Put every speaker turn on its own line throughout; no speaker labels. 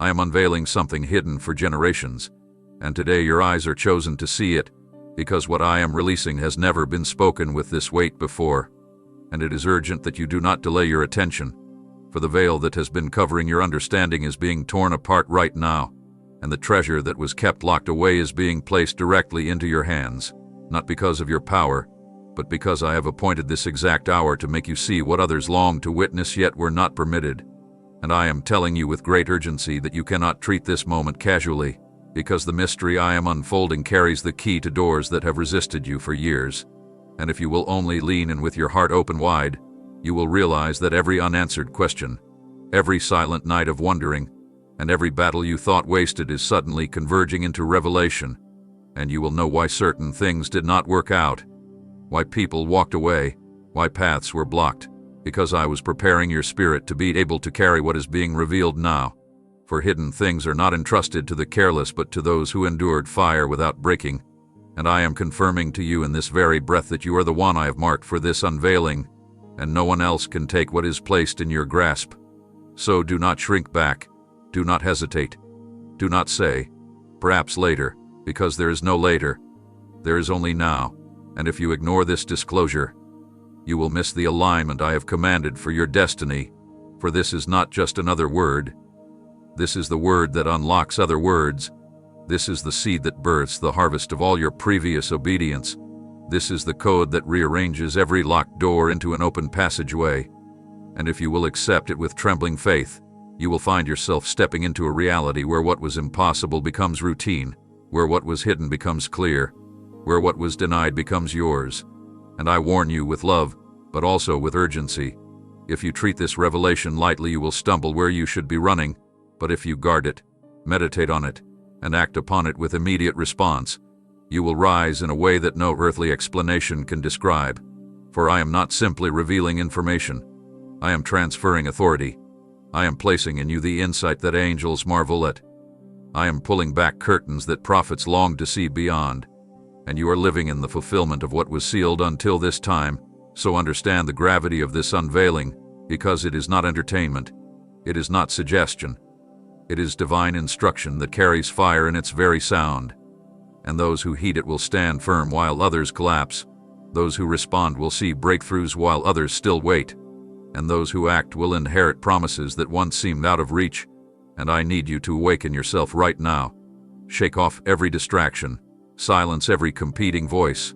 I am unveiling something hidden for generations, and today your eyes are chosen to see it, because what I am releasing has never been spoken with this weight before, and it is urgent that you do not delay your attention, for the veil that has been covering your understanding is being torn apart right now, and the treasure that was kept locked away is being placed directly into your hands, not because of your power, but because I have appointed this exact hour to make you see what others long to witness yet were not permitted. And I am telling you with great urgency that you cannot treat this moment casually, because the mystery I am unfolding carries the key to doors that have resisted you for years. And if you will only lean in with your heart open wide, you will realize that every unanswered question, every silent night of wondering, and every battle you thought wasted is suddenly converging into revelation, and you will know why certain things did not work out, why people walked away, why paths were blocked, because I was preparing your spirit to be able to carry what is being revealed now. For hidden things are not entrusted to the careless but to those who endured fire without breaking, and I am confirming to you in this very breath that you are the one I have marked for this unveiling, and no one else can take what is placed in your grasp. So do not shrink back, do not hesitate, do not say, perhaps later, because there is no later, there is only now, and if you ignore this disclosure, you will miss the alignment I have commanded for your destiny, for this is not just another word. This is the word that unlocks other words. This is the seed that births the harvest of all your previous obedience. This is the code that rearranges every locked door into an open passageway. And if you will accept it with trembling faith, you will find yourself stepping into a reality where what was impossible becomes routine, where what was hidden becomes clear, where what was denied becomes yours. And I warn you with love, but also with urgency. If you treat this revelation lightly, you will stumble where you should be running, but if you guard it, meditate on it, and act upon it with immediate response, you will rise in a way that no earthly explanation can describe. For I am not simply revealing information. I am transferring authority. I am placing in you the insight that angels marvel at. I am pulling back curtains that prophets long to see beyond. And you are living in the fulfillment of what was sealed until this time, so understand the gravity of this unveiling, because it is not entertainment. It is not suggestion. It is divine instruction that carries fire in its very sound. And those who heed it will stand firm while others collapse. Those who respond will see breakthroughs while others still wait. And those who act will inherit promises that once seemed out of reach. And I need you to awaken yourself right now. Shake off every distraction. Silence every competing voice.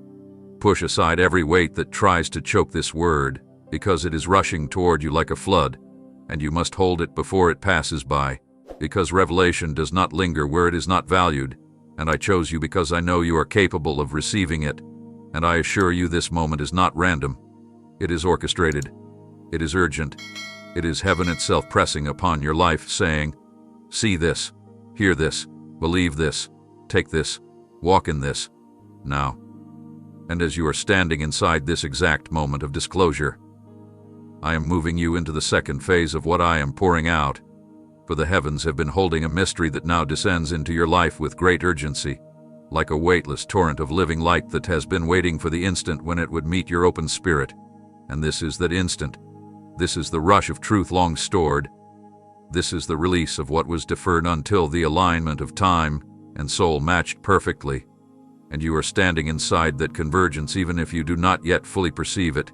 Push aside every weight that tries to choke this word, because it is rushing toward you like a flood, and you must hold it before it passes by, because revelation does not linger where it is not valued, and I chose you because I know you are capable of receiving it, and I assure you this moment is not random. It is orchestrated. It is urgent. It is heaven itself pressing upon your life, saying, see this, hear this, believe this, take this, walk in this, now. And as you are standing inside this exact moment of disclosure, I am moving you into the second phase of what I am pouring out, for the heavens have been holding a mystery that now descends into your life with great urgency, like a weightless torrent of living light that has been waiting for the instant when it would meet your open spirit. And this is that instant. This is the rush of truth long stored. This is the release of what was deferred until the alignment of time and soul matched perfectly, and you are standing inside that convergence even if you do not yet fully perceive it,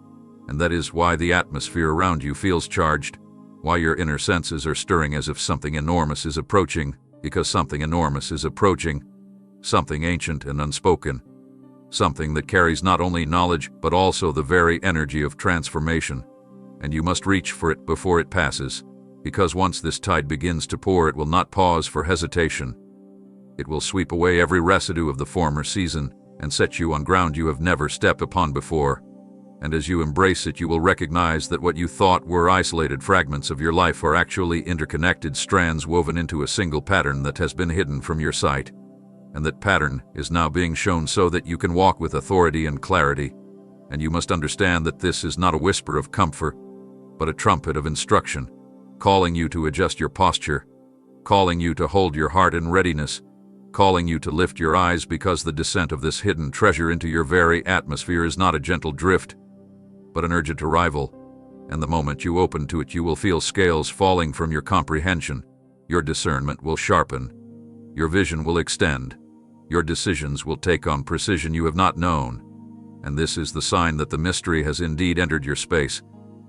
and that is why the atmosphere around you feels charged, why your inner senses are stirring as if something enormous is approaching, because something enormous is approaching, something ancient and unspoken, something that carries not only knowledge but also the very energy of transformation, and you must reach for it before it passes, because once this tide begins to pour, it will not pause for hesitation. It will sweep away every residue of the former season and set you on ground you have never stepped upon before. And as you embrace it, you will recognize that what you thought were isolated fragments of your life are actually interconnected strands woven into a single pattern that has been hidden from your sight. And that pattern is now being shown so that you can walk with authority and clarity. And you must understand that this is not a whisper of comfort, but a trumpet of instruction, calling you to adjust your posture, calling you to hold your heart in readiness, calling you to lift your eyes, because the descent of this hidden treasure into your very atmosphere is not a gentle drift, but an urgent arrival, and the moment you open to it you will feel scales falling from your comprehension, Your discernment will sharpen. Your vision will extend. Your decisions will take on precision you have not known. And this is the sign that the mystery has indeed entered your space,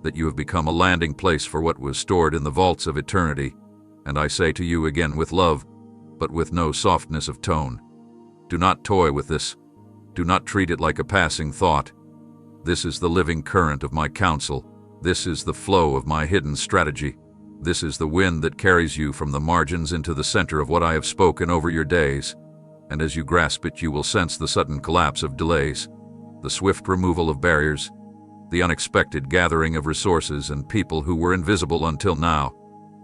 that you have become a landing place for what was stored in the vaults of eternity. And I say to you again with love, but with no softness of tone, do not toy with this. Do not treat it like a passing thought. This is the living current of my counsel. This is the flow of my hidden strategy. This is the wind that carries you from the margins into the center of what I have spoken over your days. And as you grasp it, you will sense the sudden collapse of delays, the swift removal of barriers, the unexpected gathering of resources and people who were invisible until now,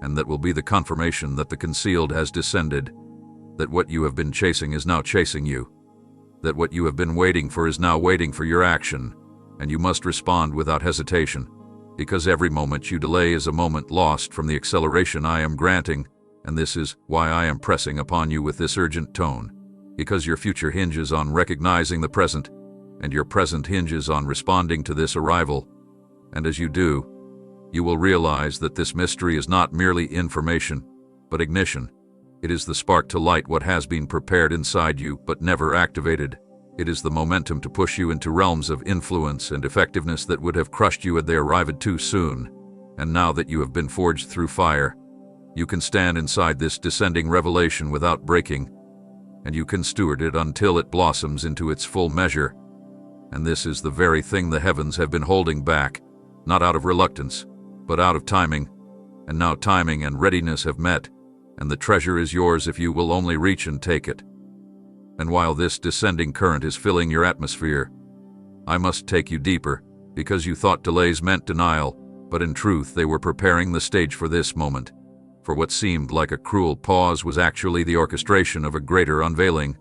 and that will be the confirmation that the concealed has descended, that what you have been chasing is now chasing you, that what you have been waiting for is now waiting for your action, and you must respond without hesitation, because every moment you delay is a moment lost from the acceleration I am granting, and this is why I am pressing upon you with this urgent tone, because your future hinges on recognizing the present, and your present hinges on responding to this arrival. And as you do, you will realize that this mystery is not merely information, but ignition. It is the spark to light what has been prepared inside you but never activated. It is the momentum to push you into realms of influence and effectiveness that would have crushed you had they arrived too soon. And now that you have been forged through fire, you can stand inside this descending revelation without breaking, and you can steward it until it blossoms into its full measure. And this is the very thing the heavens have been holding back, not out of reluctance, but out of timing. And now timing and readiness have met, and the treasure is yours if you will only reach and take it. And while this descending current is filling your atmosphere, I must take you deeper, because you thought delays meant denial, but in truth they were preparing the stage for this moment. For what seemed like a cruel pause was actually the orchestration of a greater unveiling.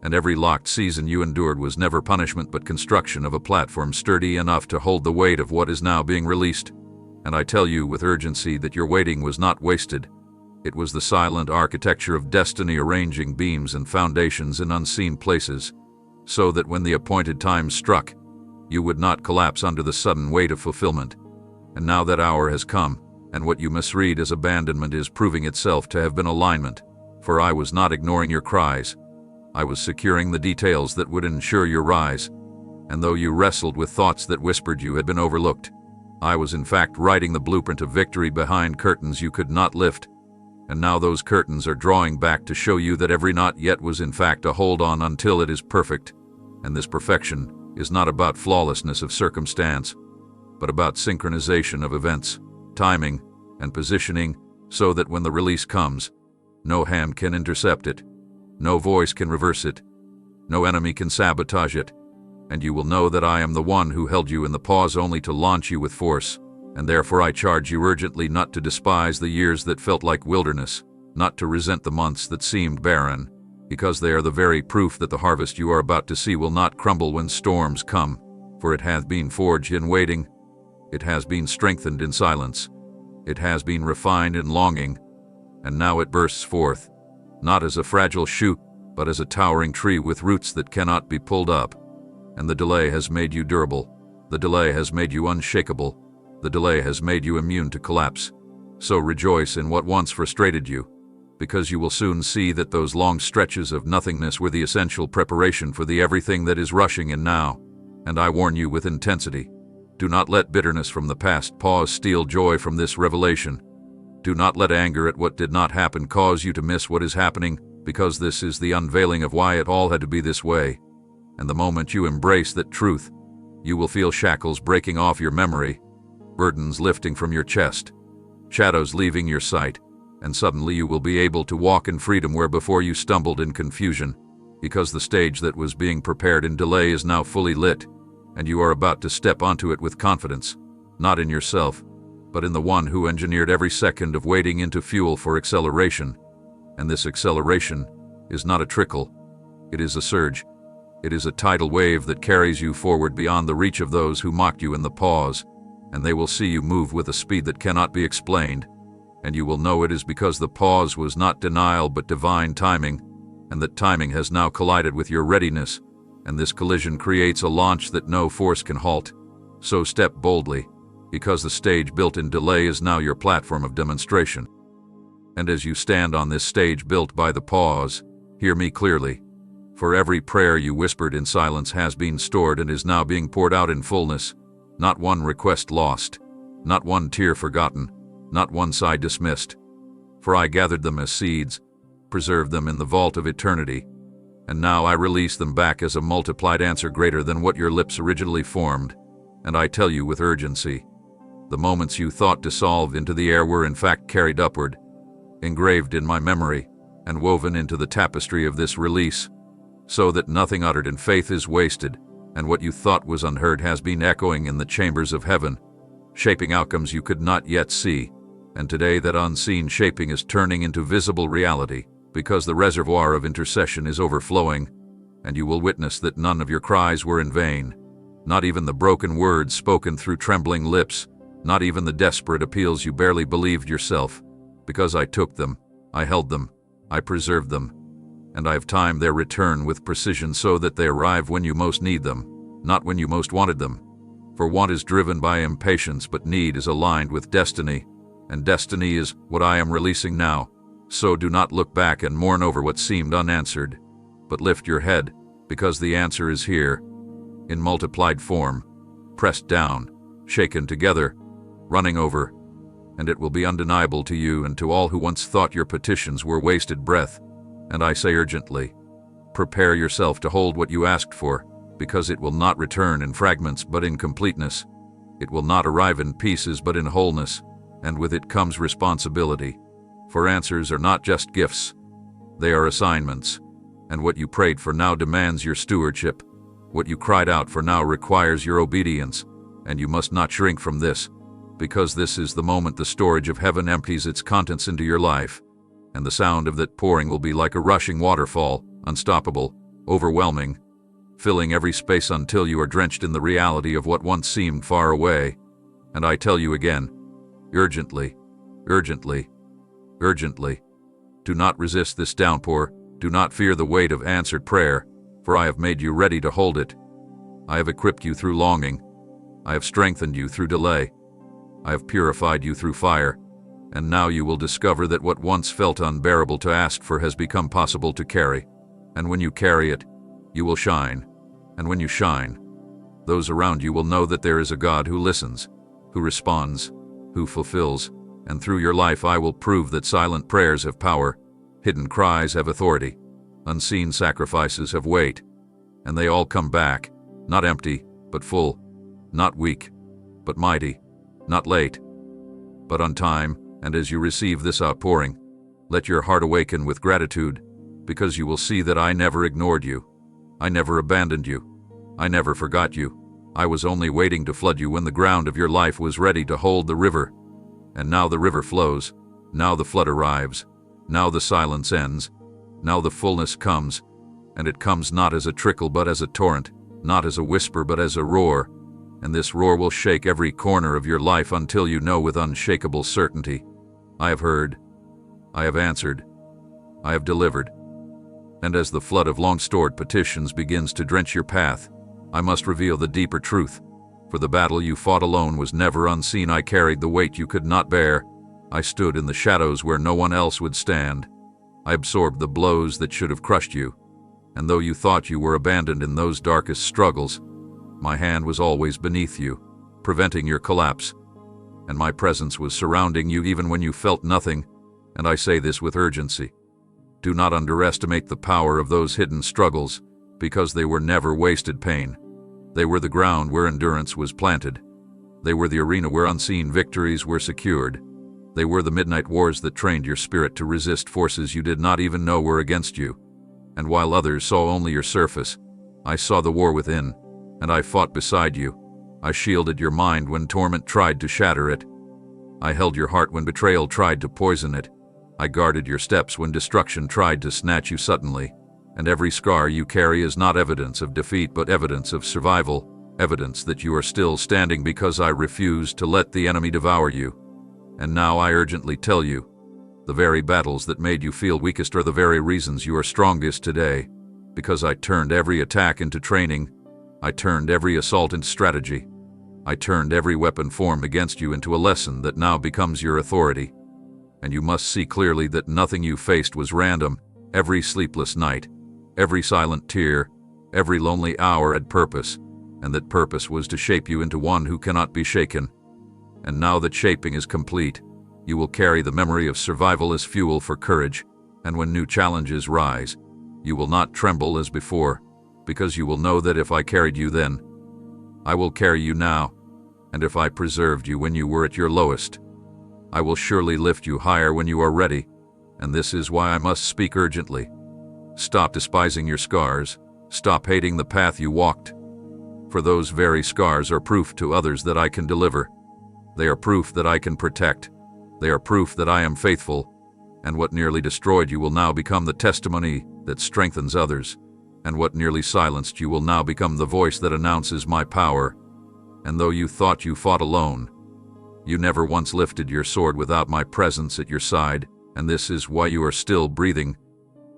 And every locked season you endured was never punishment but construction of a platform sturdy enough to hold the weight of what is now being released. And I tell you with urgency that your waiting was not wasted. It was the silent architecture of destiny arranging beams and foundations in unseen places, so that when the appointed time struck, you would not collapse under the sudden weight of fulfillment. And now that hour has come, and what you misread as abandonment is proving itself to have been alignment. For I was not ignoring your cries. I was securing the details that would ensure your rise, and though you wrestled with thoughts that whispered you had been overlooked, I was in fact writing the blueprint of victory behind curtains you could not lift, and now those curtains are drawing back to show you that every not yet was in fact a hold on until it is perfect, and this perfection is not about flawlessness of circumstance, but about synchronization of events, timing, and positioning, so that when the release comes, no hand can intercept it. No voice can reverse it. No enemy can sabotage it. And you will know that I am the one who held you in the pause only to launch you with force. And therefore I charge you urgently not to despise the years that felt like wilderness, not to resent the months that seemed barren, because they are the very proof that the harvest you are about to see will not crumble when storms come. For it hath been forged in waiting. It has been strengthened in silence. It has been refined in longing. And now it bursts forth, not as a fragile shoot, but as a towering tree with roots that cannot be pulled up. And the delay has made you durable. The delay has made you unshakable. The delay has made you immune to collapse. So rejoice in what once frustrated you, because you will soon see that those long stretches of nothingness were the essential preparation for the everything that is rushing in now. And I warn you with intensity, do not let bitterness from the past pause steal joy from this revelation. Do not let anger at what did not happen cause you to miss what is happening, because this is the unveiling of why it all had to be this way. And the moment you embrace that truth, you will feel shackles breaking off your memory, burdens lifting from your chest, shadows leaving your sight, and suddenly you will be able to walk in freedom where before you stumbled in confusion, because the stage that was being prepared in delay is now fully lit, and you are about to step onto it with confidence, not in yourself, but in the one who engineered every second of waiting into fuel for acceleration. And this acceleration is not a trickle, it is a surge. It is a tidal wave that carries you forward beyond the reach of those who mocked you in the pause, and they will see you move with a speed that cannot be explained, and you will know it is because the pause was not denial but divine timing, and that timing has now collided with your readiness, and this collision creates a launch that no force can halt. So step boldly, because the stage built in delay is now your platform of demonstration. And as you stand on this stage built by the pause, hear me clearly. For every prayer you whispered in silence has been stored and is now being poured out in fullness. Not one request lost, not one tear forgotten, not one sigh dismissed. For I gathered them as seeds, preserved them in the vault of eternity, and now I release them back as a multiplied answer greater than what your lips originally formed. And I tell you with urgency, the moments you thought dissolved into the air were in fact carried upward, engraved in my memory, and woven into the tapestry of this release, so that nothing uttered in faith is wasted, and what you thought was unheard has been echoing in the chambers of heaven, shaping outcomes you could not yet see. And today that unseen shaping is turning into visible reality, because the reservoir of intercession is overflowing, and you will witness that none of your cries were in vain, not even the broken words spoken through trembling lips, not even the desperate appeals you barely believed yourself, because I took them, I held them, I preserved them, and I have timed their return with precision so that they arrive when you most need them, not when you most wanted them. For want is driven by impatience, but need is aligned with destiny, and destiny is what I am releasing now. So do not look back and mourn over what seemed unanswered, but lift your head, because the answer is here, in multiplied form, pressed down, shaken together, running over, and it will be undeniable to you and to all who once thought your petitions were wasted breath. And I say urgently, prepare yourself to hold what you asked for, because it will not return in fragments but in completeness. It will not arrive in pieces but in wholeness, and with it comes responsibility. For answers are not just gifts, they are assignments, and what you prayed for now demands your stewardship. What you cried out for now requires your obedience, and you must not shrink from this, because this is the moment the storage of heaven empties its contents into your life, and the sound of that pouring will be like a rushing waterfall, unstoppable, overwhelming, filling every space until you are drenched in the reality of what once seemed far away. And I tell you again, urgently, urgently, urgently, do not resist this downpour, do not fear the weight of answered prayer, for I have made you ready to hold it. I have equipped you through longing, I have strengthened you through delay, I have purified you through fire, and now you will discover that what once felt unbearable to ask for has become possible to carry. And when you carry it, you will shine. And when you shine, those around you will know that there is a God who listens, who responds, who fulfills, and through your life I will prove that silent prayers have power, hidden cries have authority, unseen sacrifices have weight, and they all come back, not empty, but full, not weak, but mighty, not late, but on time. And as you receive this outpouring, let your heart awaken with gratitude, because you will see that I never ignored you. I never abandoned you. I never forgot you. I was only waiting to flood you when the ground of your life was ready to hold the river. And now the river flows. Now the flood arrives. Now the silence ends. Now the fullness comes. And it comes not as a trickle but as a torrent, not as a whisper but as a roar. And this roar will shake every corner of your life until you know with unshakable certainty, I have heard, I have answered, I have delivered. And as the flood of long-stored petitions begins to drench your path, I must reveal the deeper truth. For the battle you fought alone was never unseen. I carried the weight you could not bear. I stood in the shadows where no one else would stand. I absorbed the blows that should have crushed you. And though you thought you were abandoned in those darkest struggles, my hand was always beneath you, preventing your collapse. And my presence was surrounding you even when you felt nothing. And I say this with urgency. Do not underestimate the power of those hidden struggles, because they were never wasted pain. They were the ground where endurance was planted. They were the arena where unseen victories were secured. They were the midnight wars that trained your spirit to resist forces you did not even know were against you. And while others saw only your surface, I saw the war within, and I fought beside you. I shielded your mind when torment tried to shatter it. I held your heart when betrayal tried to poison it. I guarded your steps when destruction tried to snatch you suddenly. And every scar you carry is not evidence of defeat but evidence of survival, evidence that you are still standing because I refused to let the enemy devour you. And now I urgently tell you, the very battles that made you feel weakest are the very reasons you are strongest today, because I turned every attack into training. I turned every assault into strategy. I turned every weapon formed against you into a lesson that now becomes your authority. and you must see clearly that nothing you faced was random. Every sleepless night, every silent tear, every lonely hour had purpose, and that purpose was to shape you into one who cannot be shaken. And now that shaping is complete, you will carry the memory of survival as fuel for courage, and when new challenges rise, you will not tremble as before, because you will know that if I carried you then, I will carry you now, and if I preserved you when you were at your lowest, I will surely lift you higher when you are ready, and this is why I must speak urgently. Stop despising your scars, stop hating the path you walked, for those very scars are proof to others that I can deliver. They are proof that I can protect. They are proof that I am faithful, and what nearly destroyed you will now become the testimony that strengthens others, and what nearly silenced you will now become the voice that announces my power. And though you thought you fought alone, you never once lifted your sword without my presence at your side, and this is why you are still breathing.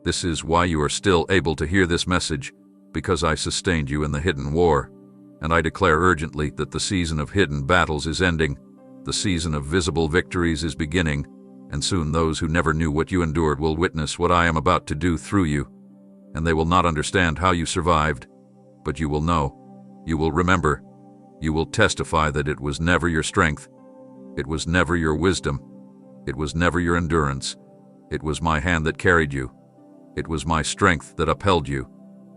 This is why you are still able to hear this message, because I sustained you in the hidden war. And I declare urgently that the season of hidden battles is ending, the season of visible victories is beginning, and soon those who never knew what you endured will witness what I am about to do through you. And they will not understand how you survived, but you will know, you will remember, you will testify that it was never your strength, it was never your wisdom, it was never your endurance, it was my hand that carried you, it was my strength that upheld you,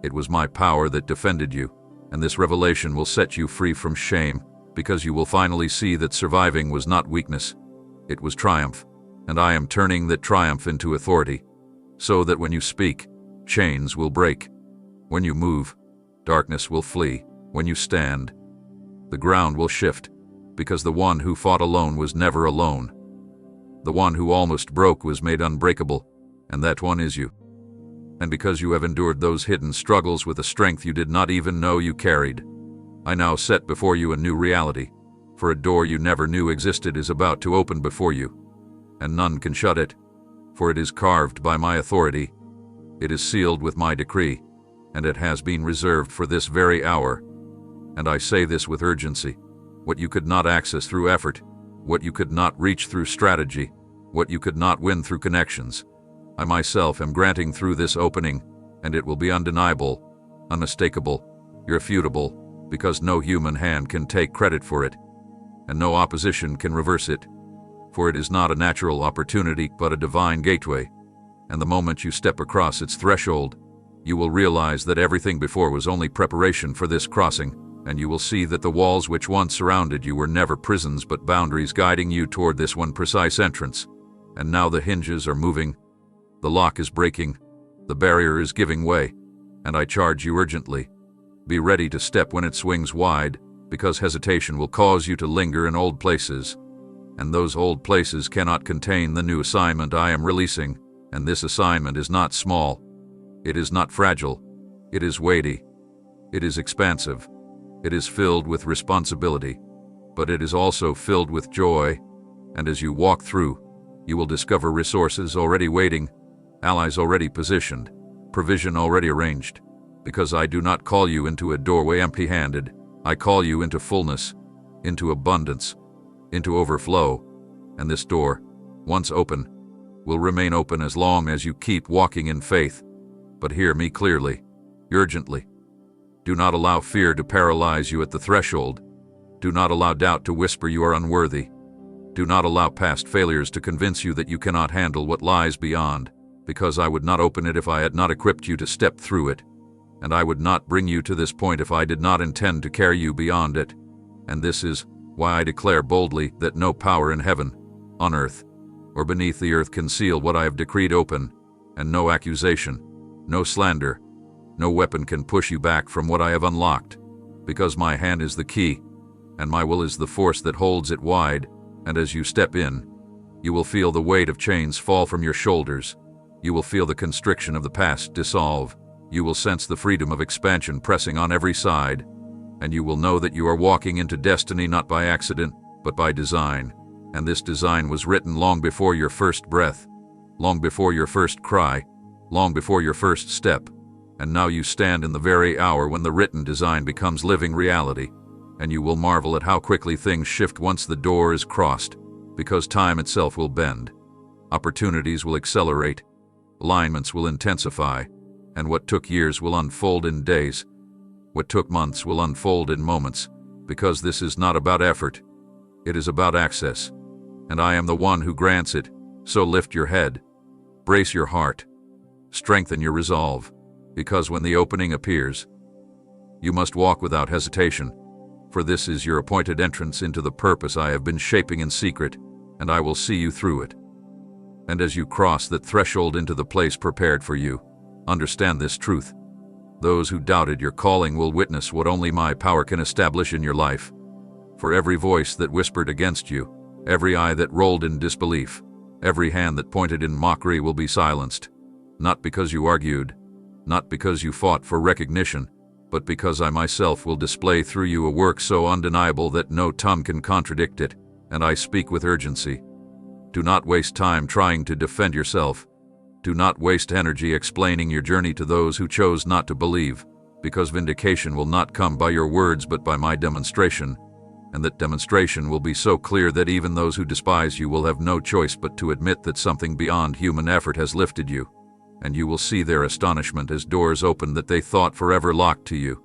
it was my power that defended you. And this revelation will set you free from shame, because you will finally see that surviving was not weakness, it was triumph, and I am turning that triumph into authority, so that when you speak, chains will break. When you move, darkness will flee. When you stand, the ground will shift, because the one who fought alone was never alone. The one who almost broke was made unbreakable, and that one is you. And because you have endured those hidden struggles with a strength you did not even know you carried, I now set before you a new reality, for a door you never knew existed is about to open before you, and none can shut it, for it is carved by my authority, it is sealed with my decree, and it has been reserved for this very hour. And I say this with urgency: what you could not access through effort, what you could not reach through strategy, what you could not win through connections, I myself am granting through this opening, and it will be undeniable, unmistakable, irrefutable, because no human hand can take credit for it, and no opposition can reverse it, for it is not a natural opportunity but a divine gateway, and the moment you step across its threshold, you will realize that everything before was only preparation for this crossing, and you will see that the walls which once surrounded you were never prisons but boundaries guiding you toward this one precise entrance. And now the hinges are moving, the lock is breaking, the barrier is giving way, and I charge you urgently. Be ready to step when it swings wide, because hesitation will cause you to linger in old places, and those old places cannot contain the new assignment I am releasing, and this assignment is not small, it is not fragile, it is weighty, it is expansive, it is filled with responsibility, but it is also filled with joy, and as you walk through, you will discover resources already waiting, allies already positioned, provision already arranged, because I do not call you into a doorway empty-handed, I call you into fullness, into abundance, into overflow, and this door, once open, will remain open as long as you keep walking in faith. But hear me clearly, urgently. Do not allow fear to paralyze you at the threshold. Do not allow doubt to whisper you are unworthy. Do not allow past failures to convince you that you cannot handle what lies beyond, because I would not open it if I had not equipped you to step through it, and I would not bring you to this point if I did not intend to carry you beyond it. And this is why I declare boldly that no power in heaven, on earth, or beneath the earth can seal what I have decreed open, and no accusation, no slander, no weapon can push you back from what I have unlocked, because my hand is the key, and my will is the force that holds it wide, and as you step in, you will feel the weight of chains fall from your shoulders, you will feel the constriction of the past dissolve, you will sense the freedom of expansion pressing on every side, and you will know that you are walking into destiny not by accident, but by design, and this design was written long before your first breath, long before your first cry, long before your first step, and now you stand in the very hour when the written design becomes living reality, and you will marvel at how quickly things shift once the door is crossed, because time itself will bend, Opportunities will accelerate, alignments will intensify, and what took years will unfold in days. What took months will unfold in moments, because this is not about effort. It is about access, and I am the one who grants it. So lift your head, brace your heart, strengthen your resolve, because when the opening appears, you must walk without hesitation, for this is your appointed entrance into the purpose I have been shaping in secret, and I will see you through it. And as you cross that threshold into the place prepared for you, understand this truth. Those who doubted your calling will witness what only my power can establish in your life. For every voice that whispered against you, every eye that rolled in disbelief, every hand that pointed in mockery will be silenced, not because you argued, not because you fought for recognition, but because I myself will display through you a work so undeniable that no tongue can contradict it, and I speak with urgency. Do not waste time trying to defend yourself. Do not waste energy explaining your journey to those who chose not to believe, because vindication will not come by your words but by my demonstration, and that demonstration will be so clear that even those who despise you will have no choice but to admit that something beyond human effort has lifted you, and you will see their astonishment as doors open that they thought forever locked to you,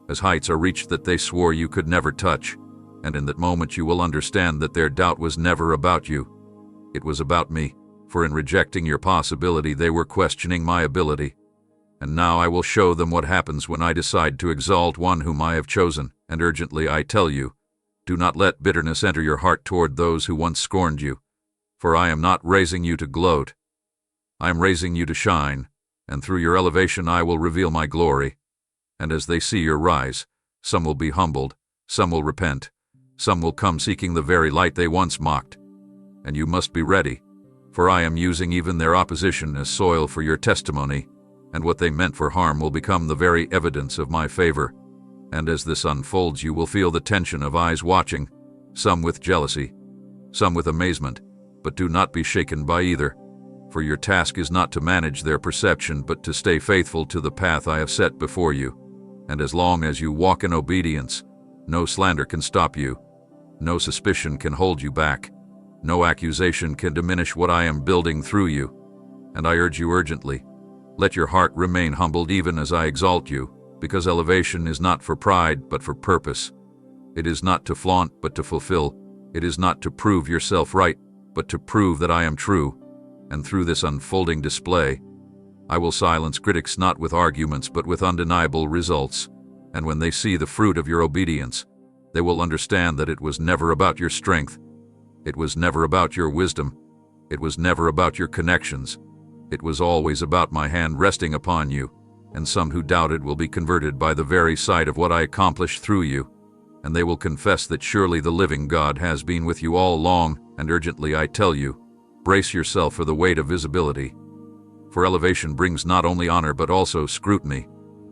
as heights are reached that they swore you could never touch, and in that moment you will understand that their doubt was never about you. It was about me, for in rejecting your possibility they were questioning my ability. And now I will show them what happens when I decide to exalt one whom I have chosen, and urgently I tell you, do not let bitterness enter your heart toward those who once scorned you, for I am not raising you to gloat. I am raising you to shine, and through your elevation I will reveal my glory. And as they see your rise, some will be humbled, some will repent, some will come seeking the very light they once mocked. And you must be ready, for I am using even their opposition as soil for your testimony, and what they meant for harm will become the very evidence of my favor. And as this unfolds, you will feel the tension of eyes watching, some with jealousy, some with amazement, but do not be shaken by either, for your task is not to manage their perception but to stay faithful to the path I have set before you. And as long as you walk in obedience, no slander can stop you, no suspicion can hold you back, no accusation can diminish what I am building through you. And I urge you urgently, let your heart remain humbled even as I exalt you, because elevation is not for pride but for purpose. It is not to flaunt but to fulfill. It is not to prove yourself right but to prove that I am true. And through this unfolding display, I will silence critics not with arguments but with undeniable results. And when they see the fruit of your obedience, they will understand that it was never about your strength. It was never about your wisdom. It was never about your connections. It was always about my hand resting upon you, and some who doubted will be converted by the very sight of what I accomplished through you, and they will confess that surely the living God has been with you all along, and urgently I tell you, brace yourself for the weight of visibility. For elevation brings not only honor but also scrutiny,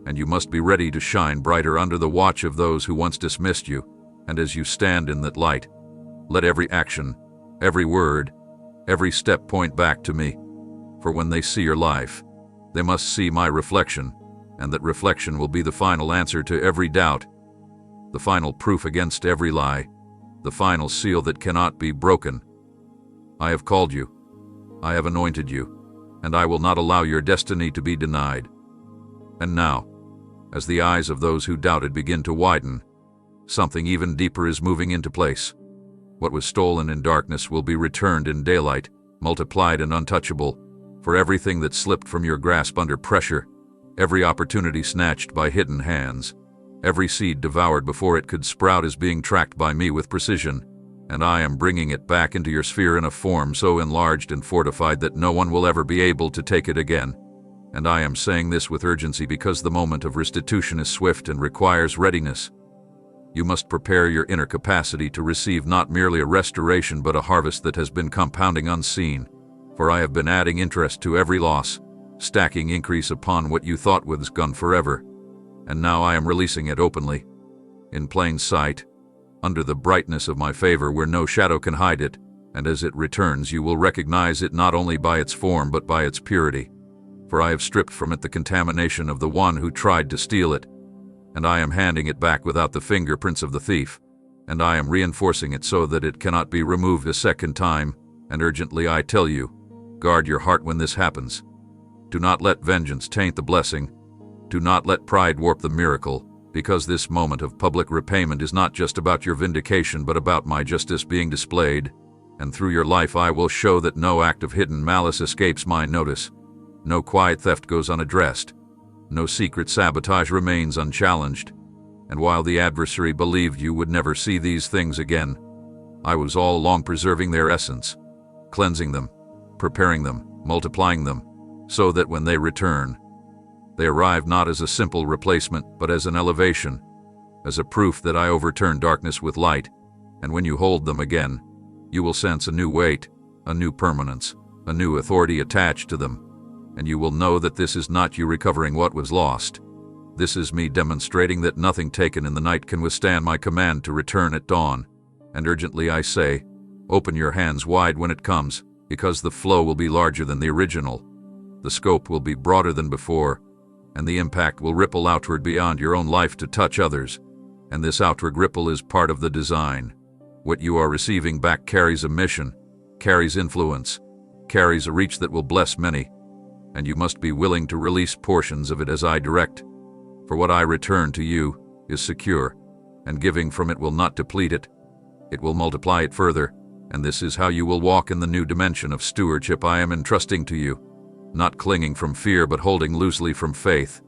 and you must be ready to shine brighter under the watch of those who once dismissed you, and as you stand in that light, let every action, every word, every step point back to me. For when they see your life, they must see my reflection, and that reflection will be the final answer to every doubt, the final proof against every lie, the final seal that cannot be broken. I have called you, I have anointed you, and I will not allow your destiny to be denied. And now, as the eyes of those who doubted begin to widen, something even deeper is moving into place. What was stolen in darkness will be returned in daylight, multiplied and untouchable, for everything that slipped from your grasp under pressure, every opportunity snatched by hidden hands, every seed devoured before it could sprout is being tracked by me with precision, and I am bringing it back into your sphere in a form so enlarged and fortified that no one will ever be able to take it again. And I am saying this with urgency because the moment of restitution is swift and requires readiness. You must prepare your inner capacity to receive not merely a restoration but a harvest that has been compounding unseen. For I have been adding interest to every loss, stacking increase upon what you thought was gone forever. And now I am releasing it openly, in plain sight, under the brightness of my favor where no shadow can hide it, and as it returns you will recognize it not only by its form but by its purity. For I have stripped from it the contamination of the one who tried to steal it, and I am handing it back without the fingerprints of the thief, and I am reinforcing it so that it cannot be removed a second time, and urgently I tell you, Guard your heart when this happens. Do not let vengeance taint the blessing. Do not let pride warp the miracle, because this moment of public repayment is not just about your vindication but about my justice being displayed. And through your life I will show that no act of hidden malice escapes my notice. No quiet theft goes unaddressed. No secret sabotage remains unchallenged. And while the adversary believed you would never see these things again, I was all along preserving their essence, cleansing them, preparing them, multiplying them, so that when they return, they arrive not as a simple replacement, but as an elevation, as a proof that I overturn darkness with light. And when you hold them again, you will sense a new weight, a new permanence, a new authority attached to them. And you will know that this is not you recovering what was lost. This is me demonstrating that nothing taken in the night can withstand my command to return at dawn. And urgently I say, open your hands wide when it comes, because the flow will be larger than the original. The scope will be broader than before, and the impact will ripple outward beyond your own life to touch others. And this outward ripple is part of the design. What you are receiving back carries a mission, carries influence, carries a reach that will bless many. And you must be willing to release portions of it as I direct. For what I return to you is secure, and giving from it will not deplete it. It will multiply it further, and this is how you will walk in the new dimension of stewardship I am entrusting to you, not clinging from fear but holding loosely from faith.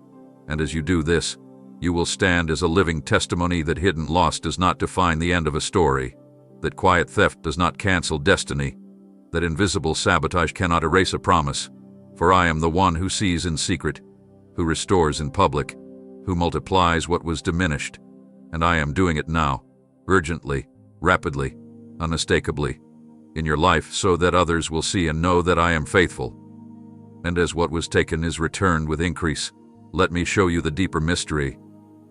And as you do this, you will stand as a living testimony that hidden loss does not define the end of a story, that quiet theft does not cancel destiny, that invisible sabotage cannot erase a promise. For I am the one who sees in secret, who restores in public, who multiplies what was diminished. And I am doing it now, urgently, rapidly, unmistakably, in your life so that others will see and know that I am faithful. And as what was taken is returned with increase, let me show you the deeper mystery.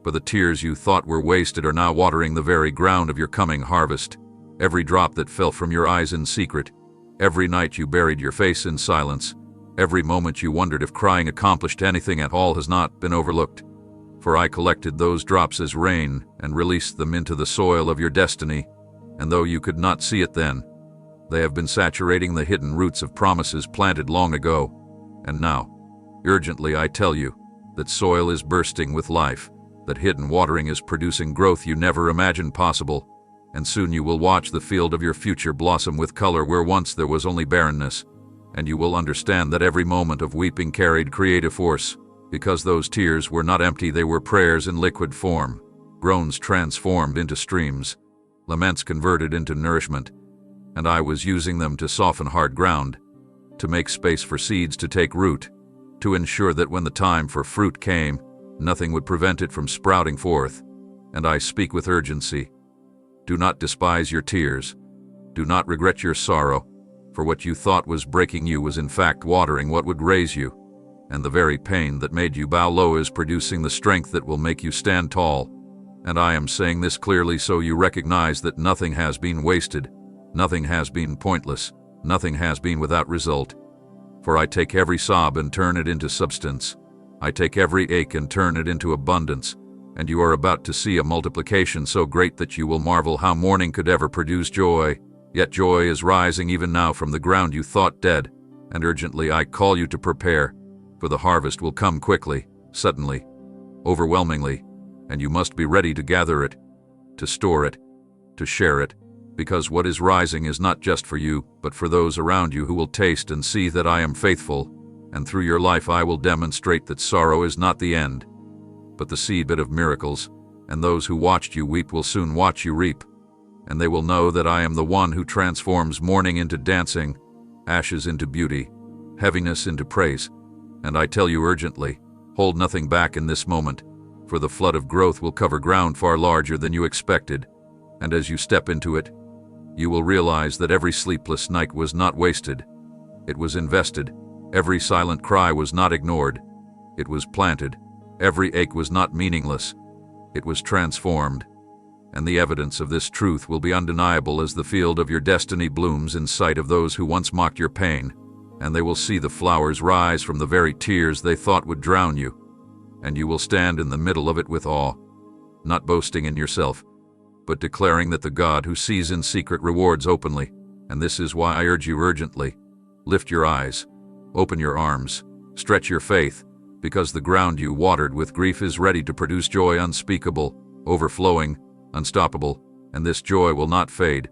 For the tears you thought were wasted are now watering the very ground of your coming harvest. Every drop that fell from your eyes in secret, every night you buried your face in silence, every moment you wondered if crying accomplished anything at all has not been overlooked. For I collected those drops as rain and released them into the soil of your destiny, and though you could not see it then, they have been saturating the hidden roots of promises planted long ago. And now, urgently I tell you, that soil is bursting with life, that hidden watering is producing growth you never imagined possible, and soon you will watch the field of your future blossom with color where once there was only barrenness. And you will understand that every moment of weeping carried creative force, because those tears were not empty, they were prayers in liquid form, groans transformed into streams, laments converted into nourishment, and I was using them to soften hard ground, to make space for seeds to take root, to ensure that when the time for fruit came, nothing would prevent it from sprouting forth. And I speak with urgency. Do not despise your tears. Do not regret your sorrow. For what you thought was breaking you was in fact watering what would raise you, and the very pain that made you bow low is producing the strength that will make you stand tall. And I am saying this clearly so you recognize that nothing has been wasted, nothing has been pointless, nothing has been without result. For I take every sob and turn it into substance. I take every ache and turn it into abundance, and you are about to see a multiplication so great that you will marvel how mourning could ever produce joy. Yet joy is rising even now from the ground you thought dead, and urgently I call you to prepare, for the harvest will come quickly, suddenly, overwhelmingly, and you must be ready to gather it, to store it, to share it, because what is rising is not just for you, but for those around you who will taste and see that I am faithful, and through your life I will demonstrate that sorrow is not the end, but the seedbed of miracles, and those who watched you weep will soon watch you reap. And they will know that I am the one who transforms mourning into dancing, ashes into beauty, heaviness into praise. And I tell you urgently, hold nothing back in this moment, for the flood of growth will cover ground far larger than you expected. And as you step into it, you will realize that every sleepless night was not wasted. It was invested. Every silent cry was not ignored. It was planted. Every ache was not meaningless. It was transformed. And the evidence of this truth will be undeniable as the field of your destiny blooms in sight of those who once mocked your pain, and they will see the flowers rise from the very tears they thought would drown you, and you will stand in the middle of it with awe, not boasting in yourself, but declaring that the God who sees in secret rewards openly. And this is why I urge you urgently, Lift your eyes, open your arms, stretch your faith, because the ground you watered with grief is ready to produce joy unspeakable, overflowing, unstoppable, and this joy will not fade,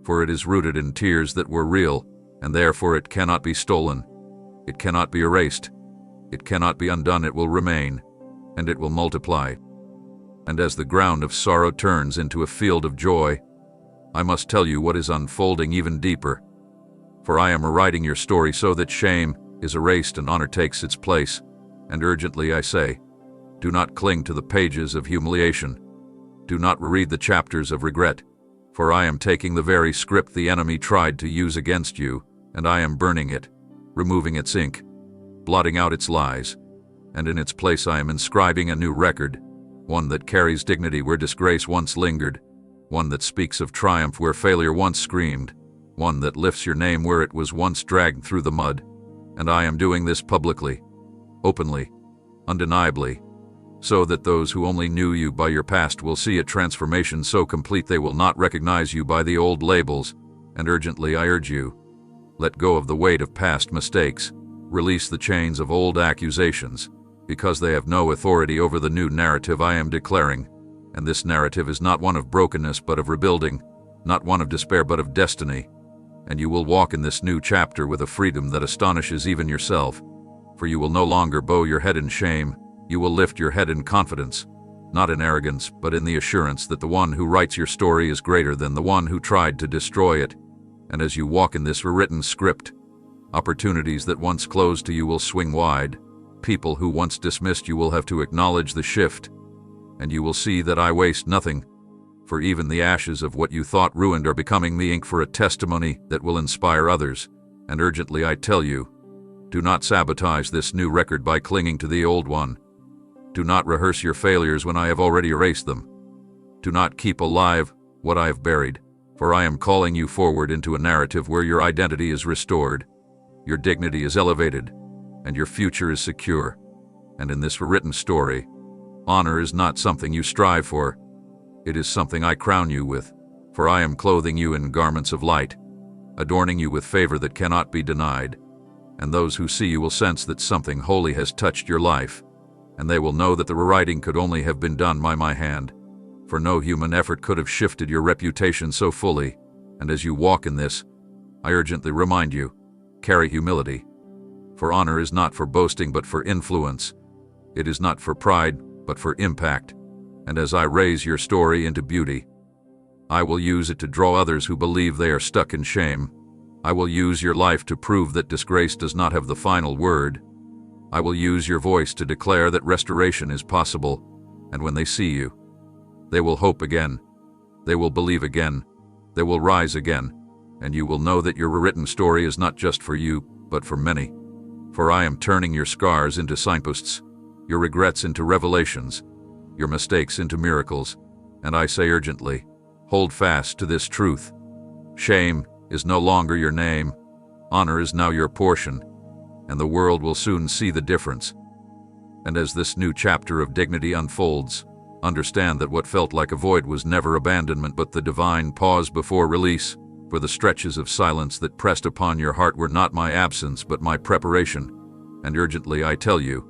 for it is rooted in tears that were real, and therefore it cannot be stolen. It cannot be erased. It cannot be undone. It will remain, and it will multiply. And as the ground of sorrow turns into a field of joy, I must tell you what is unfolding even deeper. For I am rewriting your story so that shame is erased and honor takes its place. And urgently I say, do not cling to the pages of humiliation. Do not reread the chapters of regret. For I am taking the very script the enemy tried to use against you, and I am burning it, removing its ink, blotting out its lies, and in its place I am inscribing a new record, one that carries dignity where disgrace once lingered, one that speaks of triumph where failure once screamed, one that lifts your name where it was once dragged through the mud. And I am doing this publicly, openly, undeniably, so that those who only knew you by your past will see a transformation so complete they will not recognize you by the old labels. And urgently I urge you, let go of the weight of past mistakes, release the chains of old accusations, because they have no authority over the new narrative I am declaring. And this narrative is not one of brokenness but of rebuilding, not one of despair but of destiny. And you will walk in this new chapter with a freedom that astonishes even yourself, for you will no longer bow your head in shame. You will lift your head in confidence, not in arrogance, but in the assurance that the one who writes your story is greater than the one who tried to destroy it. And as you walk in this rewritten script, opportunities that once closed to you will swing wide. People who once dismissed you will have to acknowledge the shift. And you will see that I waste nothing, for even the ashes of what you thought ruined are becoming the ink for a testimony that will inspire others. And urgently I tell you, do not sabotage this new record by clinging to the old one. Do not rehearse your failures when I have already erased them. Do not keep alive what I have buried, for I am calling you forward into a narrative where your identity is restored, your dignity is elevated, and your future is secure. And in this written story, honor is not something you strive for. It is something I crown you with, for I am clothing you in garments of light, adorning you with favor that cannot be denied. And those who see you will sense that something holy has touched your life, and they will know that the rewriting could only have been done by my hand, for no human effort could have shifted your reputation so fully. And as you walk in this, I urgently remind you, carry humility, for honor is not for boasting but for influence. It is not for pride but for impact. And as I raise your story into beauty, I will use it to draw others who believe they are stuck in shame. I will use your life to prove that disgrace does not have the final word. I will use your voice to declare that restoration is possible, and when they see you, they will hope again, they will believe again, they will rise again, and you will know that your rewritten story is not just for you, but for many. For I am turning your scars into signposts, your regrets into revelations, your mistakes into miracles, and I say urgently, hold fast to this truth. Shame is no longer your name, honor is now your portion, and the world will soon see the difference. And as this new chapter of dignity unfolds, understand that what felt like a void was never abandonment but the divine pause before release, for the stretches of silence that pressed upon your heart were not my absence but my preparation. And urgently I tell you,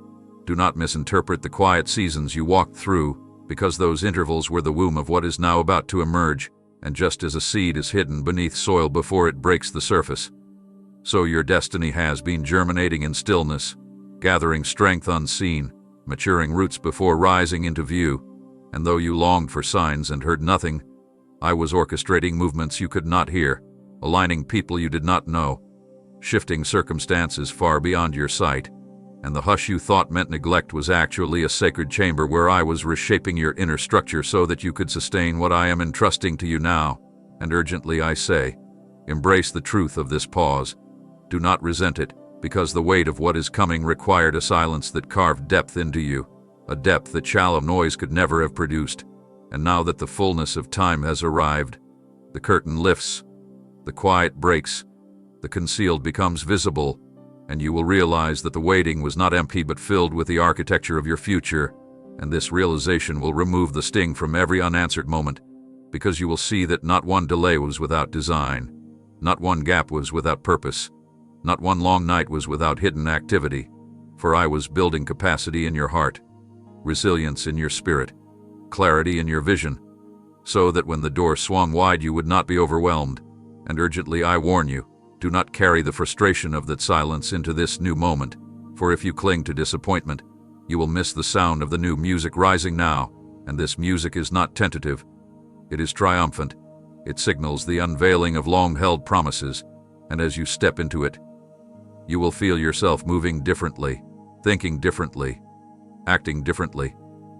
do not misinterpret the quiet seasons you walked through, because those intervals were the womb of what is now about to emerge, and just as a seed is hidden beneath soil before it breaks the surface, so your destiny has been germinating in stillness, gathering strength unseen, maturing roots before rising into view. And though you longed for signs and heard nothing, I was orchestrating movements you could not hear, aligning people you did not know, shifting circumstances far beyond your sight. And the hush you thought meant neglect was actually a sacred chamber where I was reshaping your inner structure so that you could sustain what I am entrusting to you now. And urgently I say, embrace the truth of this pause. Do not resent it, because the weight of what is coming required a silence that carved depth into you, a depth that shallow noise could never have produced. And now that the fullness of time has arrived, the curtain lifts, the quiet breaks, the concealed becomes visible, and you will realize that the waiting was not empty but filled with the architecture of your future. And this realization will remove the sting from every unanswered moment, because you will see that not one delay was without design, not one gap was without purpose, Not one long night was without hidden activity, for I was building capacity in your heart, resilience in your spirit, clarity in your vision, so that when the door swung wide you would not be overwhelmed. And urgently I warn you, do not carry the frustration of that silence into this new moment, for if you cling to disappointment, you will miss the sound of the new music rising now, and this music is not tentative. It is triumphant. It signals the unveiling of long-held promises, and as you step into it, you will feel yourself moving differently, thinking differently, acting differently,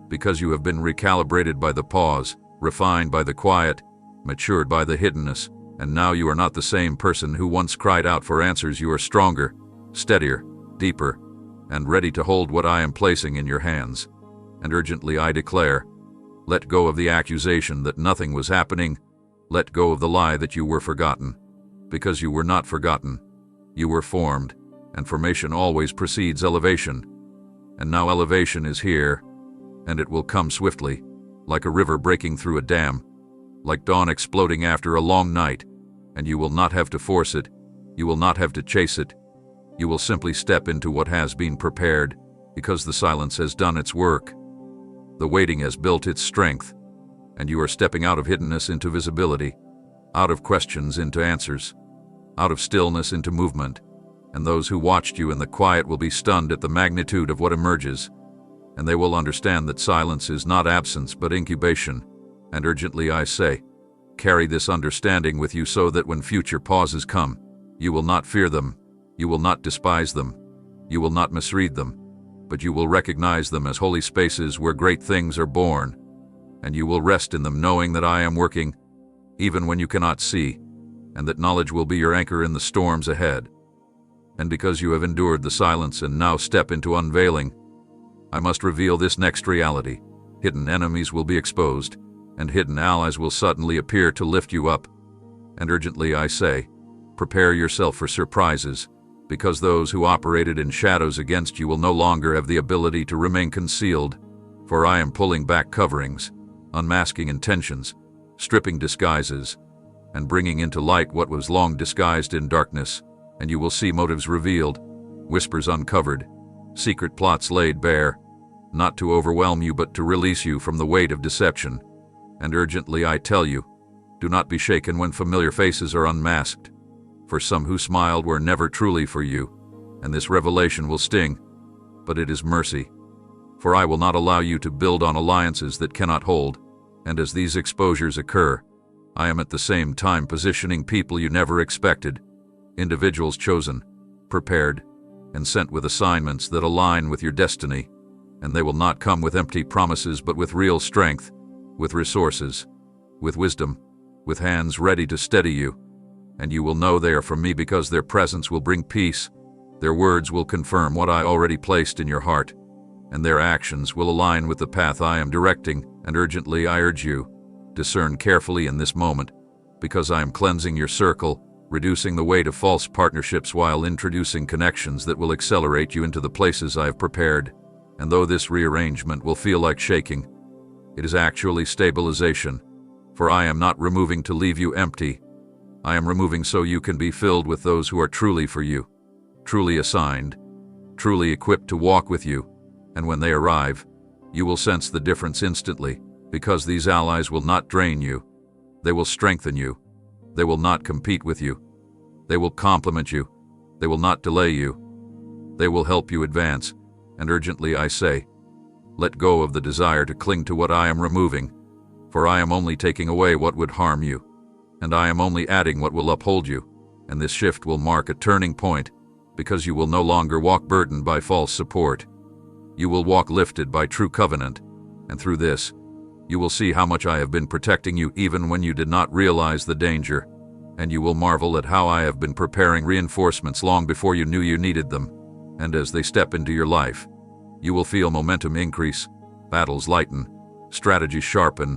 because you have been recalibrated by the pause, refined by the quiet, matured by the hiddenness, and now you are not the same person who once cried out for answers. You are stronger, steadier, deeper, and ready to hold what I am placing in your hands. And urgently I declare, let go of the accusation that nothing was happening. Let go of the lie that you were forgotten, because you were not forgotten. You were formed, and formation always precedes elevation. And now elevation is here, and it will come swiftly, like a river breaking through a dam, like dawn exploding after a long night, and you will not have to force it. You will not have to chase it. You will simply step into what has been prepared, because the silence has done its work. The waiting has built its strength, and you are stepping out of hiddenness into visibility, out of questions into answers, out of stillness into movement, and those who watched you in the quiet will be stunned at the magnitude of what emerges, and they will understand that silence is not absence but incubation. And urgently I say, carry this understanding with you so that when future pauses come, you will not fear them, you will not despise them, you will not misread them, but you will recognize them as holy spaces where great things are born, and you will rest in them knowing that I am working, even when you cannot see, and that knowledge will be your anchor in the storms ahead. And because you have endured the silence and now step into unveiling, I must reveal this next reality. Hidden enemies will be exposed, and hidden allies will suddenly appear to lift you up. And urgently I say, prepare yourself for surprises, because those who operated in shadows against you will no longer have the ability to remain concealed, for I am pulling back coverings, unmasking intentions, stripping disguises, and bringing into light what was long disguised in darkness, and you will see motives revealed, whispers uncovered, secret plots laid bare, not to overwhelm you but to release you from the weight of deception. And urgently I tell you, do not be shaken when familiar faces are unmasked, for some who smiled were never truly for you, and this revelation will sting, but it is mercy. For I will not allow you to build on alliances that cannot hold, and as these exposures occur, I am at the same time positioning people you never expected, individuals chosen, prepared, and sent with assignments that align with your destiny, and they will not come with empty promises but with real strength, with resources, with wisdom, with hands ready to steady you, and you will know they are from me because their presence will bring peace, their words will confirm what I already placed in your heart, and their actions will align with the path I am directing. And urgently I urge you, discern carefully in this moment, because I am cleansing your circle, reducing the weight of false partnerships while introducing connections that will accelerate you into the places I have prepared. And though this rearrangement will feel like shaking, it is actually stabilization, for I am not removing to leave you empty. I am removing so you can be filled with those who are truly for you, truly assigned, truly equipped to walk with you, and when they arrive, you will sense the difference instantly, because these allies will not drain you. They will strengthen you. They will not compete with you. They will complement you. They will not delay you. They will help you advance. And urgently I say, let go of the desire to cling to what I am removing, for I am only taking away what would harm you, and I am only adding what will uphold you, and this shift will mark a turning point, because you will no longer walk burdened by false support. You will walk lifted by true covenant, and through this, you will see how much I have been protecting you even when you did not realize the danger, and you will marvel at how I have been preparing reinforcements long before you knew you needed them, and as they step into your life, you will feel momentum increase, battles lighten, strategies sharpen,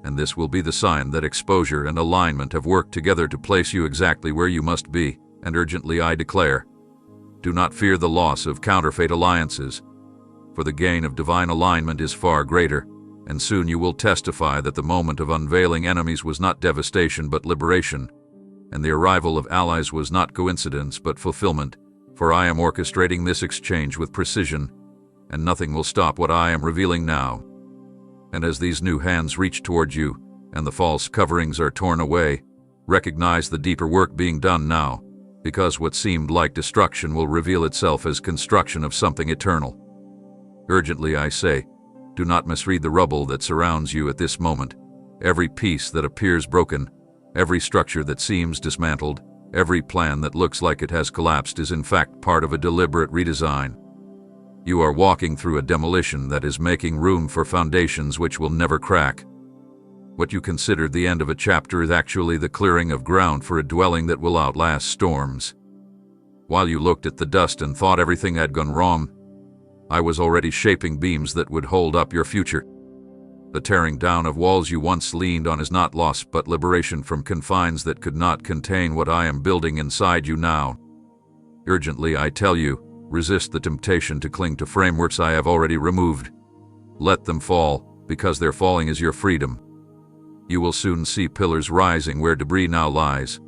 and this will be the sign that exposure and alignment have worked together to place you exactly where you must be. And urgently I declare, do not fear the loss of counterfeit alliances, for the gain of divine alignment is far greater, and soon you will testify that the moment of unveiling enemies was not devastation but liberation. and the arrival of allies was not coincidence but fulfillment, for I am orchestrating this exchange with precision, and nothing will stop what I am revealing now. And as these new hands reach toward you, and the false coverings are torn away, recognize the deeper work being done now, because what seemed like destruction will reveal itself as construction of something eternal. Urgently I say, do not misread the rubble that surrounds you at this moment. Every piece that appears broken, every structure that seems dismantled, every plan that looks like it has collapsed is in fact part of a deliberate redesign. You are walking through a demolition that is making room for foundations which will never crack. What you considered the end of a chapter is actually the clearing of ground for a dwelling that will outlast storms. While you looked at the dust and thought everything had gone wrong, I was already shaping beams that would hold up your future. The tearing down of walls you once leaned on is not loss but liberation from confines that could not contain what I am building inside you now. Urgently I tell you, resist the temptation to cling to frameworks I have already removed. Let them fall, because their falling is your freedom. You will soon see pillars rising where debris now lies,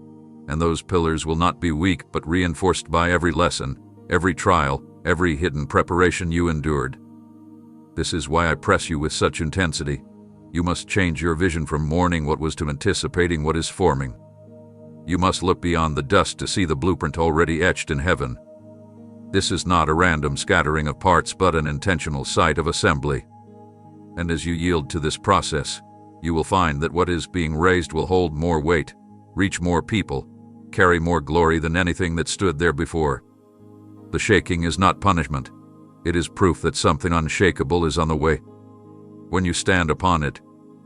and those pillars will not be weak but reinforced by every lesson, every trial, every hidden preparation you endured. This is why I press you with such intensity. You must change your vision from mourning what was to anticipating what is forming. You must look beyond the dust to see the blueprint already etched in heaven. This is not a random scattering of parts but an intentional site of assembly. And as you yield to this process, you will find that what is being raised will hold more weight, reach more people, carry more glory than anything that stood there before. The shaking is not punishment. It is proof that something unshakable is on the way. When you stand upon it,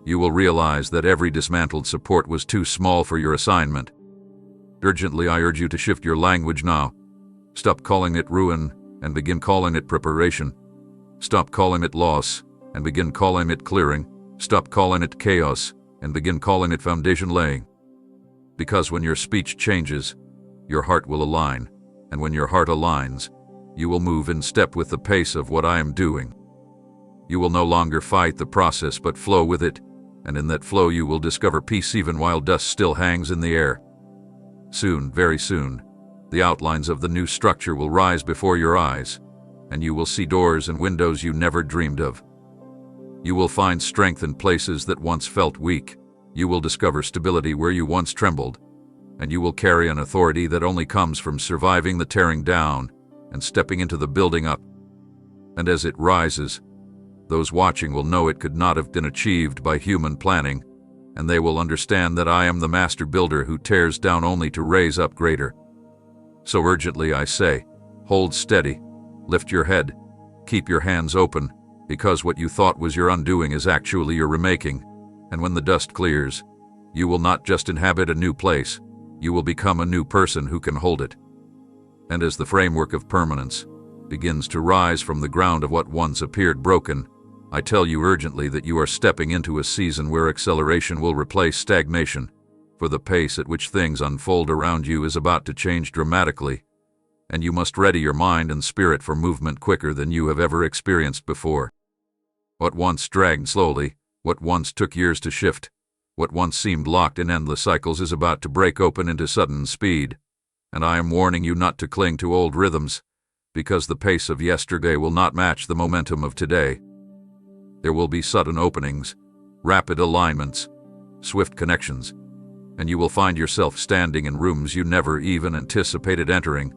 you will realize that every dismantled support was too small for your assignment. Urgently I urge you to shift your language now. Stop calling it ruin and begin calling it preparation. Stop calling it loss and begin calling it clearing. Stop calling it chaos and begin calling it foundation laying. Because when your speech changes, your heart will align, and when your heart aligns, you will move in step with the pace of what I am doing. You will no longer fight the process but flow with it, and in that flow you will discover peace even while dust still hangs in the air. Soon, very soon, the outlines of the new structure will rise before your eyes, and you will see doors and windows you never dreamed of. You will find strength in places that once felt weak. You will discover stability where you once trembled, and you will carry an authority that only comes from surviving the tearing down and stepping into the building up. And as it rises, those watching will know it could not have been achieved by human planning, and they will understand that I am the master builder who tears down only to raise up greater. So urgently I say, hold steady, lift your head, keep your hands open, because what you thought was your undoing is actually your remaking, and when the dust clears, you will not just inhabit a new place, you will become a new person who can hold it. And as the framework of permanence begins to rise from the ground of what once appeared broken, I tell you urgently that you are stepping into a season where acceleration will replace stagnation, for the pace at which things unfold around you is about to change dramatically, and you must ready your mind and spirit for movement quicker than you have ever experienced before. What once dragged slowly, what once took years to shift, what once seemed locked in endless cycles is about to break open into sudden speed, and I am warning you not to cling to old rhythms, because the pace of yesterday will not match the momentum of today. There will be sudden openings, rapid alignments, swift connections, and you will find yourself standing in rooms you never even anticipated entering,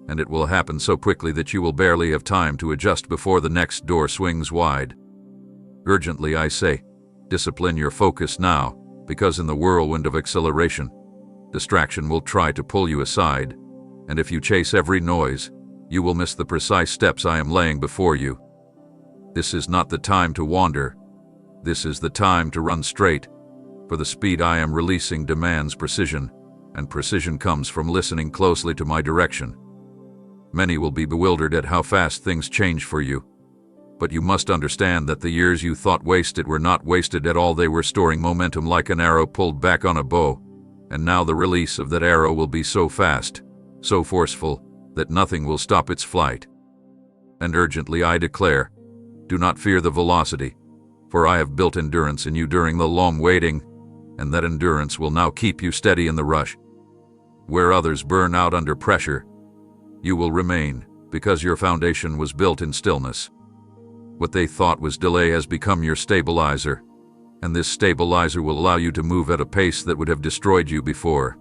and it will happen so quickly that you will barely have time to adjust before the next door swings wide. Urgently I say, discipline your focus now, because in the whirlwind of acceleration, distraction will try to pull you aside, and if you chase every noise, you will miss the precise steps I am laying before you. This is not the time to wander. This is the time to run straight, for the speed I am releasing demands precision, and precision comes from listening closely to my direction. Many will be bewildered at how fast things change for you, but you must understand that the years you thought wasted were not wasted at all. They were storing momentum like an arrow pulled back on a bow, and now the release of that arrow will be so fast, so forceful, that nothing will stop its flight. And urgently I declare, do not fear the velocity, for I have built endurance in you during the long waiting, and that endurance will now keep you steady in the rush. Where others burn out under pressure, you will remain, because your foundation was built in stillness. What they thought was delay has become your stabilizer, and this stabilizer will allow you to move at a pace that would have destroyed you before.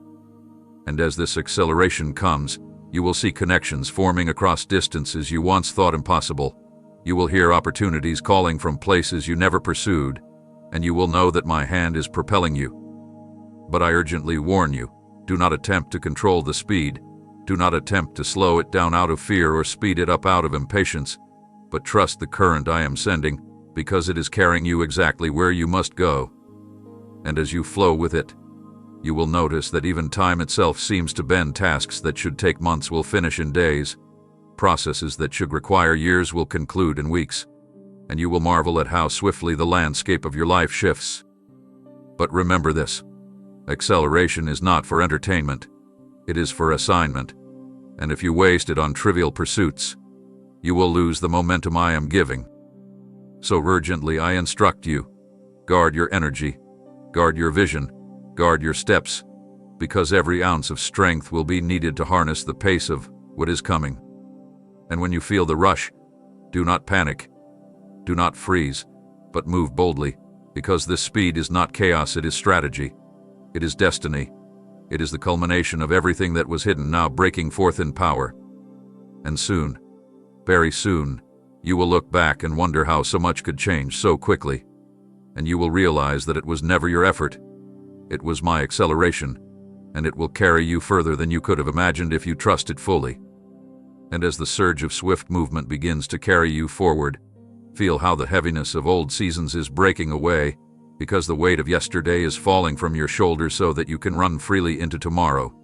And as this acceleration comes, you will see connections forming across distances you once thought impossible. You will hear opportunities calling from places you never pursued, and you will know that my hand is propelling you. But I urgently warn you, do not attempt to control the speed. Do not attempt to slow it down out of fear or speed it up out of impatience, but trust the current I am sending, because it is carrying you exactly where you must go. And as you flow with it, you will notice that even time itself seems to bend. Tasks that should take months will finish in days. Processes that should require years will conclude in weeks, and you will marvel at how swiftly the landscape of your life shifts. But remember this: acceleration is not for entertainment, it is for assignment, and if you waste it on trivial pursuits, you will lose the momentum I am giving. So urgently I instruct you, guard your energy, guard your vision, guard your steps, because every ounce of strength will be needed to harness the pace of what is coming. And when you feel the rush, do not panic, do not freeze, but move boldly, because this speed is not chaos, it is strategy, it is destiny, it is the culmination of everything that was hidden now breaking forth in power. And soon, very soon, you will look back and wonder how so much could change so quickly, and you will realize that it was never your effort, it was my acceleration, and it will carry you further than you could have imagined if you trust it fully. And as the surge of swift movement begins to carry you forward, feel how the heaviness of old seasons is breaking away, because the weight of yesterday is falling from your shoulders so that you can run freely into tomorrow.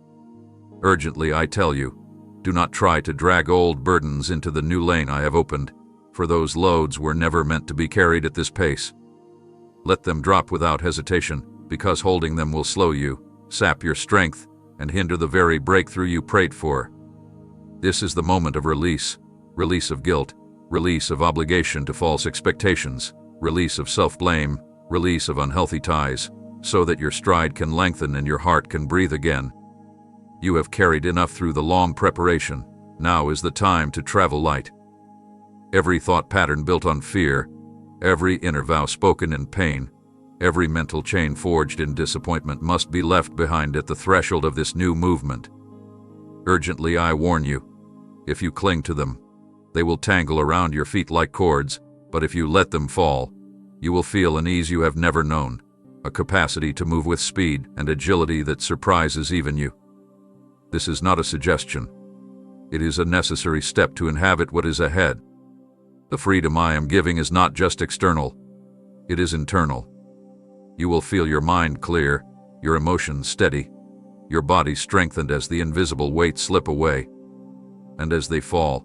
Urgently I tell you, do not try to drag old burdens into the new lane I have opened, for those loads were never meant to be carried at this pace. Let them drop without hesitation, because holding them will slow you, sap your strength, and hinder the very breakthrough you prayed for. This is the moment of release, release of guilt, release of obligation to false expectations, release of self-blame, release of unhealthy ties, so that your stride can lengthen and your heart can breathe again. You have carried enough through the long preparation. Now is the time to travel light. Every thought pattern built on fear, every inner vow spoken in pain, every mental chain forged in disappointment must be left behind at the threshold of this new movement. Urgently I warn you, if you cling to them, they will tangle around your feet like cords, but if you let them fall, you will feel an ease you have never known, a capacity to move with speed and agility that surprises even you. This is not a suggestion. It is a necessary step to inhabit what is ahead. The freedom I am giving is not just external, it is internal. You will feel your mind clear, your emotions steady, your body strengthened as the invisible weights slip away. And as they fall,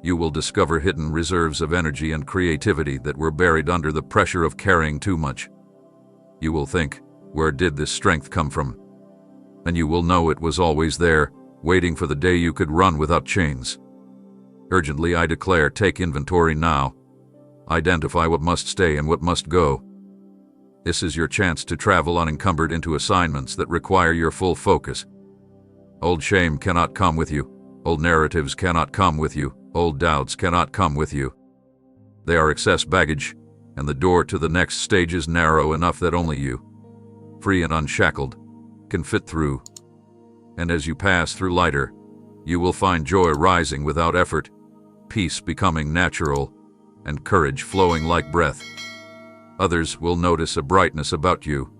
you will discover hidden reserves of energy and creativity that were buried under the pressure of carrying too much. You will think, where did this strength come from? And you will know it was always there, waiting for the day you could run without chains. Urgently I declare, take inventory now. Identify what must stay and what must go. This is your chance to travel unencumbered into assignments that require your full focus. Old shame cannot come with you. Old narratives cannot come with you. Old doubts cannot come with you. They are excess baggage, and the door to the next stage is narrow enough that only you, free and unshackled, can fit through. And as you pass through lighter, you will find joy rising without effort, peace becoming natural, and courage flowing like breath. Others will notice a brightness about you,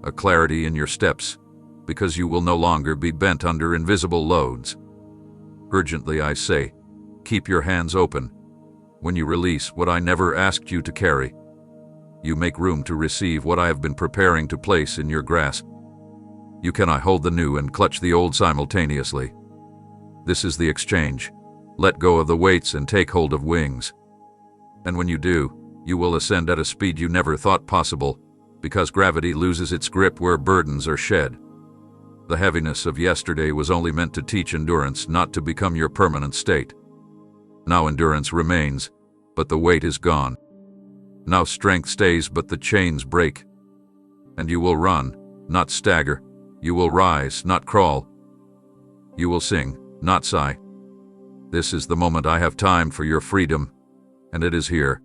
a clarity in your steps, because you will no longer be bent under invisible loads. Urgently I say, keep your hands open. When you release what I never asked you to carry, you make room to receive what I have been preparing to place in your grasp. You cannot hold the new and clutch the old simultaneously. This is the exchange. Let go of the weights and take hold of wings. And when you do, you will ascend at a speed you never thought possible, because gravity loses its grip where burdens are shed. The heaviness of yesterday was only meant to teach endurance, not to become your permanent state. Now endurance remains, but the weight is gone. Now strength stays, but the chains break. And you will run, not stagger. You will rise, not crawl. You will sing, not sigh. This is the moment I have time for your freedom, and it is here.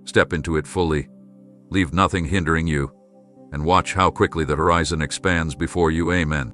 Step into it fully. Leave nothing hindering you, and watch how quickly the horizon expands before you. Amen.